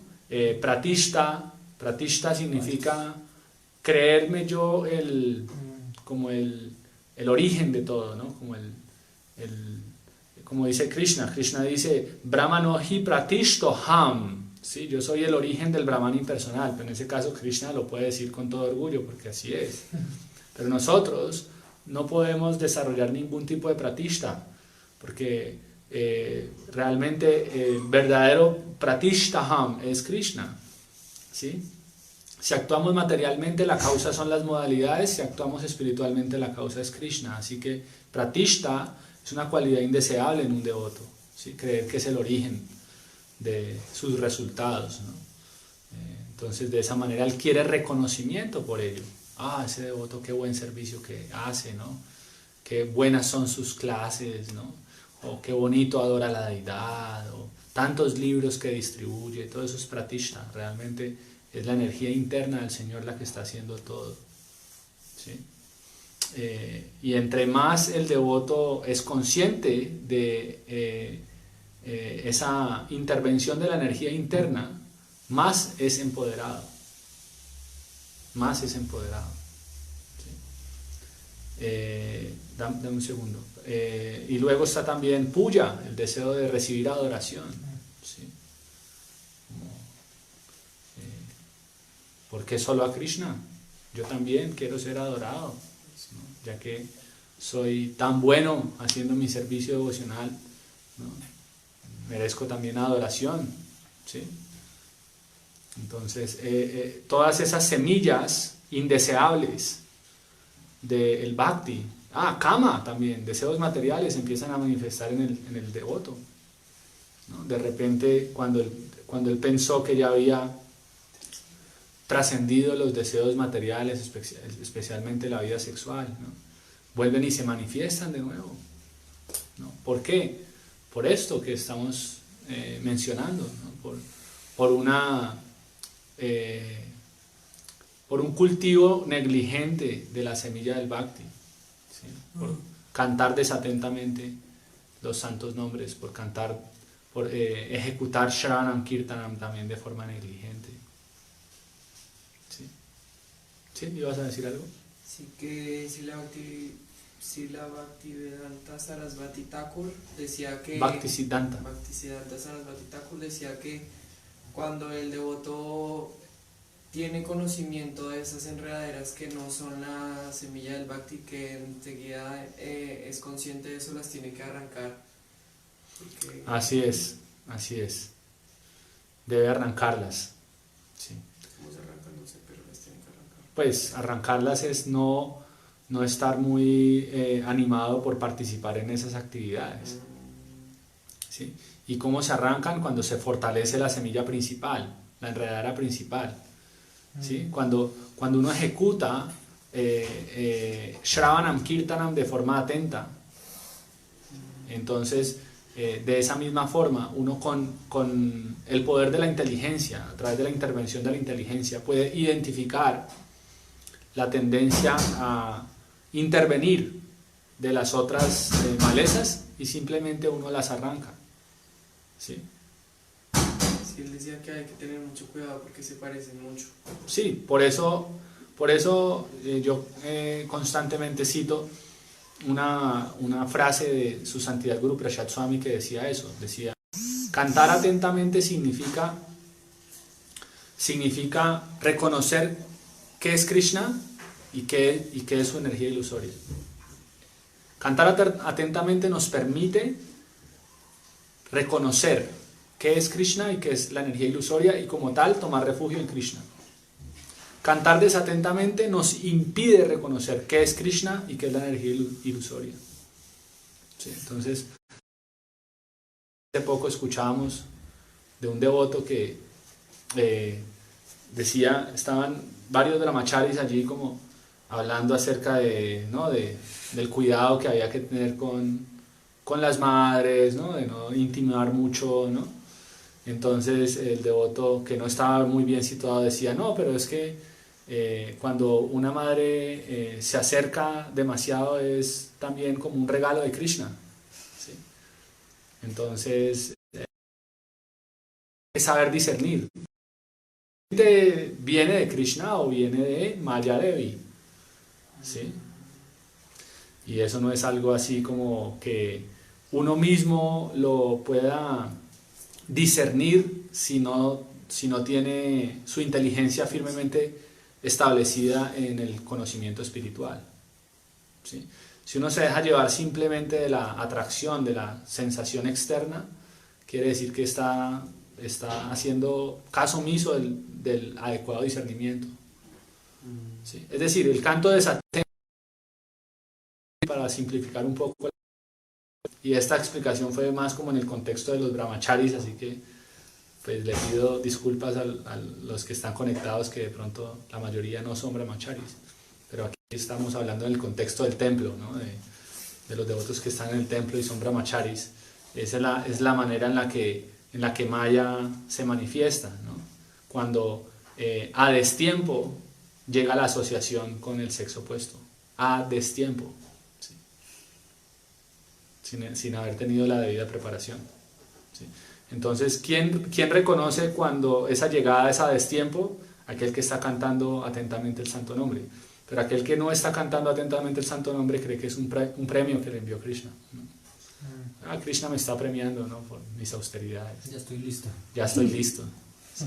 Pratishta significa creerme yo como el origen de todo, ¿no? Como dice Krishna dice Brahmano hi pratishto ham, ¿sí? Yo soy el origen del Brahman impersonal, pero en ese caso Krishna lo puede decir con todo orgullo porque así es. Pero nosotros no podemos desarrollar ningún tipo de pratishta porque realmente el verdadero pratishtaham es Krishna, ¿sí? Si actuamos materialmente, la causa son las modalidades; si actuamos espiritualmente, la causa es Krishna. Así que pratishta es una cualidad indeseable en un devoto, ¿sí? Creer que es el origen de sus resultados, ¿no? Entonces de esa manera él quiere reconocimiento por ello. Ah, ese devoto, qué buen servicio que hace, ¿no? Qué buenas son sus clases, ¿no? O qué bonito adora la deidad, o tantos libros que distribuye, todo eso es pratishta, realmente es la energía interna del Señor la que está haciendo todo, ¿sí? Y entre más el devoto es consciente de esa intervención de la energía interna, más es empoderado, más es empoderado. ¿Sí? Dame un segundo. Y luego está también puya, el deseo de recibir adoración. ¿Sí? ¿Por qué solo a Krishna? Yo también quiero ser adorado, ¿no? Ya que soy tan bueno haciendo mi servicio devocional, ¿no? Merezco también adoración, ¿sí? Entonces, todas esas semillas indeseables del bhakti, kama también, deseos materiales empiezan a manifestar en el devoto, ¿no? De repente, cuando él pensó que ya había trascendido los deseos materiales, especialmente la vida sexual, ¿no? Vuelven y se manifiestan de nuevo, ¿no? ¿Por qué? Por esto que estamos mencionando, ¿no? Por un cultivo negligente de la semilla del bhakti, ¿sí? Por cantar desatentamente los santos nombres, por ejecutar Shravanam Kirtanam también de forma negligente. ¿Sí? ¿Sí? ¿Ibas a decir algo? Sí, que si la Bhaktivedanta Sarasvati Thakur decía que... Bhaktisiddhanta. Bhaktisiddhanta Sarasvati Thakur decía que cuando el devoto tiene conocimiento de esas enredaderas que no son la semilla del Bhakti, que enseguida es consciente de eso, las tiene que arrancar. Porque... Así es. Debe arrancarlas. Sí. ¿Cómo se arrancan? No sé, pero las tiene que arrancar. Pues arrancarlas es no estar muy animado por participar en esas actividades. ¿Sí? ¿Y cómo se arrancan? Cuando se fortalece la semilla principal, la enredadera principal. ¿Sí? Cuando uno ejecuta Shravanam Kirtanam de forma atenta, entonces de esa misma forma uno con el poder de la inteligencia, a través de la intervención de la inteligencia, puede identificar la tendencia a intervenir de las otras malezas y simplemente uno las arranca. ¿Sí? Sí, él decía que hay que tener mucho cuidado porque se parecen mucho. Sí, por eso yo constantemente cito una frase de su santidad Guru Prasad Swami que decía eso, decía: cantar atentamente significa reconocer qué es Krishna y qué es su energía ilusoria. Cantar atentamente nos permite reconocer qué es Krishna y qué es la energía ilusoria y como tal tomar refugio en Krishna. Cantar desatentamente nos impide reconocer qué es Krishna y qué es la energía ilusoria. Sí, entonces, hace poco escuchábamos de un devoto que decía, estaban varios brahmacharis allí como hablando acerca del cuidado que había que tener con las madres, ¿no? De no intimar mucho, ¿no? Entonces el devoto, que no estaba muy bien situado, decía: no, pero es que cuando una madre se acerca demasiado es también como un regalo de Krishna, ¿sí? Entonces es saber discernir. ¿Viene de Krishna o viene de Maya Devi? ¿Sí? Y eso no es algo así como que uno mismo lo pueda discernir si no tiene su inteligencia firmemente establecida en el conocimiento espiritual. ¿Sí? Si uno se deja llevar simplemente de la atracción, de la sensación externa, quiere decir que está haciendo caso omiso del adecuado discernimiento. ¿Sí? Es decir, el canto desatento, para simplificar un poco, y esta explicación fue más como en el contexto de los brahmacharis, así que pues le pido disculpas a los que están conectados, que de pronto la mayoría no son brahmacharis, pero aquí estamos hablando en el contexto del templo, ¿no? De los devotos que están en el templo y son brahmacharis. Esa es la manera en la que Maya se manifiesta, ¿no? Cuando a destiempo llega la asociación con el sexo opuesto, a destiempo, ¿sí? sin haber tenido la debida preparación, ¿sí? Entonces, ¿quién reconoce cuando esa llegada es a destiempo? Aquel que está cantando atentamente el santo nombre. Pero aquel que no está cantando atentamente el santo nombre cree que es un premio que le envió Krishna, ¿no? Krishna me está premiando, ¿no? Por mis austeridades. Ya estoy listo. Ya estoy listo. Sí.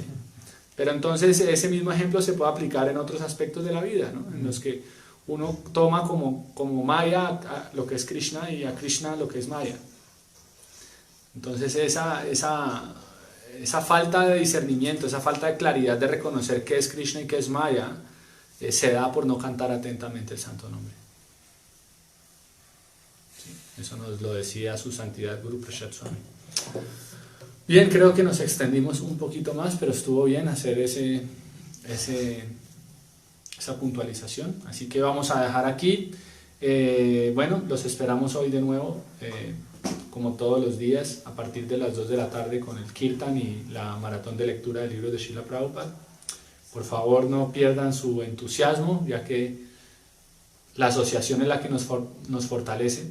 Pero entonces ese mismo ejemplo se puede aplicar en otros aspectos de la vida, ¿no? En los que uno toma como Maya lo que es Krishna y a Krishna lo que es Maya. Entonces esa falta de discernimiento, esa falta de claridad de reconocer qué es Krishna y qué es Maya, se da por no cantar atentamente el santo nombre. Sí, eso nos lo decía su santidad Guru Prasad Swami. Bien, creo que nos extendimos un poquito más, pero estuvo bien hacer esa puntualización. Así que vamos a dejar aquí. Bueno, los esperamos hoy de nuevo, como todos los días, a partir de las 2 de la tarde con el Kirtan y la maratón de lectura del libro de Srila Prabhupada. Por favor, no pierdan su entusiasmo, ya que la asociación es la que nos fortalece.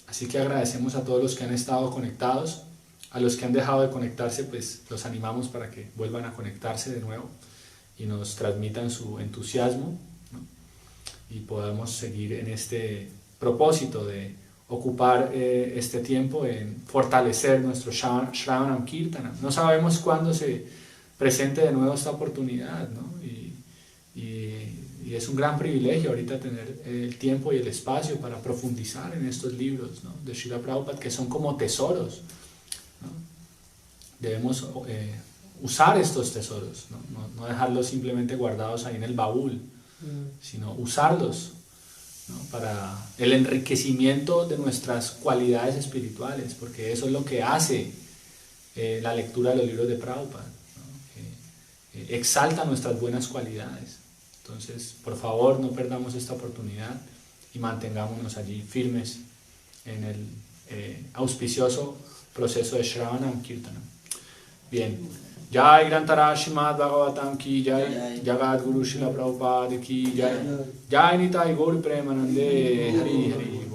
Así que agradecemos a todos los que han estado conectados. A los que han dejado de conectarse, pues los animamos para que vuelvan a conectarse de nuevo y nos transmitan su entusiasmo, ¿no? Y podamos seguir en este propósito de ocupar este tiempo en fortalecer nuestro Shravanam Kirtanam. No sabemos cuándo se presente de nuevo esta oportunidad, ¿no? Y es un gran privilegio ahorita tener el tiempo y el espacio para profundizar en estos libros, ¿no? De Srila Prabhupada, que son como tesoros, ¿no? Debemos usar estos tesoros, no dejarlos simplemente guardados ahí en el baúl, sino usarlos, ¿no? Para el enriquecimiento de nuestras cualidades espirituales, porque eso es lo que hace la lectura de los libros de Prabhupada, ¿no? Que exalta nuestras buenas cualidades. Entonces, por favor, no perdamos esta oportunidad y mantengámonos allí firmes en el auspicioso proceso de Shravanam Kirtanam. Bien. Jai Grantara Srimad Bhagavatam ki Jai, Jagat Guru Srila Prabhupada ki Jai, Jai Nitai Gaur Premanande, Hari Hari.